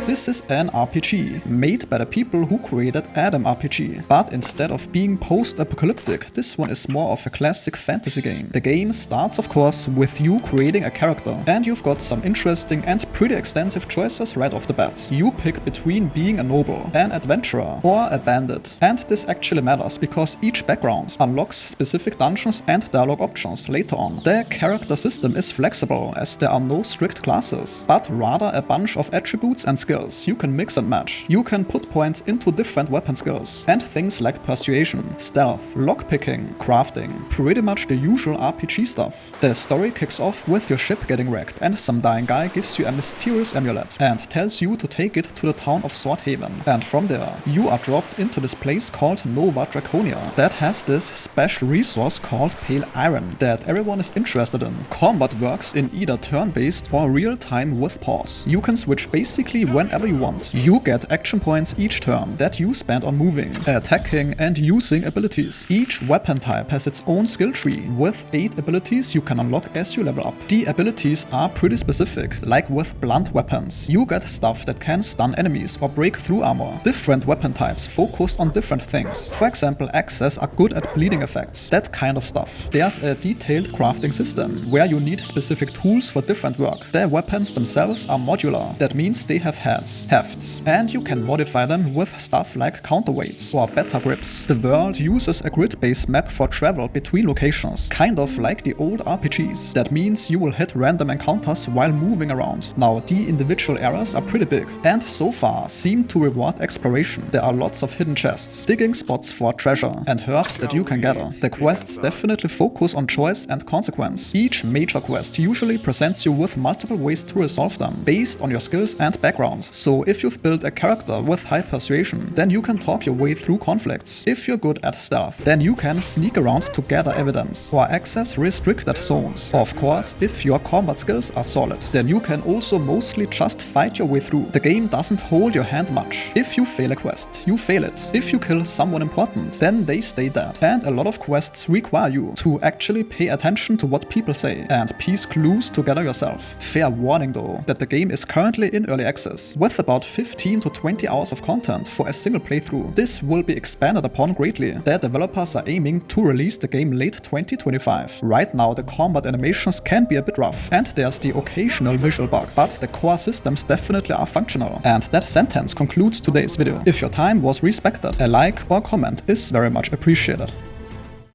This is an RPG, made by the people who created Adam RPG. But instead of being post-apocalyptic, this one is more of a classic fantasy game. The game starts of course with you creating a character, and you've got some interesting and pretty extensive choices right off the bat. You pick between being a noble, an adventurer, or a bandit. And this actually matters because each background unlocks specific dungeons and dialogue options later on. The character system is flexible as there are no strict classes, but rather a bunch of attributes and skills you can mix and match. You can put points into different weapon skills and things like persuasion, stealth, lockpicking, crafting, pretty much the usual RPG stuff. The story kicks off with your ship getting wrecked and some dying guy gives you a mysterious amulet and tells you to take it to the town of Swordhaven. And from there, you are dropped into this place called Nova Drakonia that has this special resource called pale iron that everyone is interested in. Combat works in either turn-based or real-time with pause. You can switch basically whenever you want. You get action points each turn that you spend on moving, attacking and using abilities. Each weapon type has its own skill tree with 8 abilities you can unlock as you level up. The abilities are pretty specific, like with blunt weapons. You get stuff that can stun enemies or break through armor. Different weapon types focus on different things. For example, axes are good at bleeding effects, that kind of stuff. There's a detailed crafting system where you need specific tools for different work. The weapons themselves are modular, that means they have heads, hefts, and you can modify them with stuff like counterweights or better grips. The world uses a grid-based map for travel between locations, kind of like the old RPGs. That means you will hit random encounters while moving around. Now, the individual areas are pretty big, and so far seem to reward exploration. There are lots of hidden chests, digging spots for treasure, and herbs that you can gather. The quests definitely focus on choice and consequence. Each major quest usually presents you with multiple ways to resolve them, based on your skills and background. So if you've built a character with high persuasion, then you can talk your way through conflicts. If you're good at stealth, then you can sneak around to gather evidence, or access restricted zones. Of course, if your combat skills are solid, then you can also mostly just fight your way through. The game doesn't hold your hand much. If you fail a quest, you fail it. If you kill someone important, then they stay dead. And a lot of quests require you to actually pay attention to what people say and piece clues together yourself. Fair warning though, that the game is currently in early access, with about 15 to 20 hours of content for a single playthrough. This will be expanded upon greatly. The developers are aiming to release the game late 2025. Right now the combat animations can be a bit rough, and there's the occasional visual bug, but the core systems definitely are functional. And that sentence concludes today's video. If your time was respected, a like or comment is very much appreciated.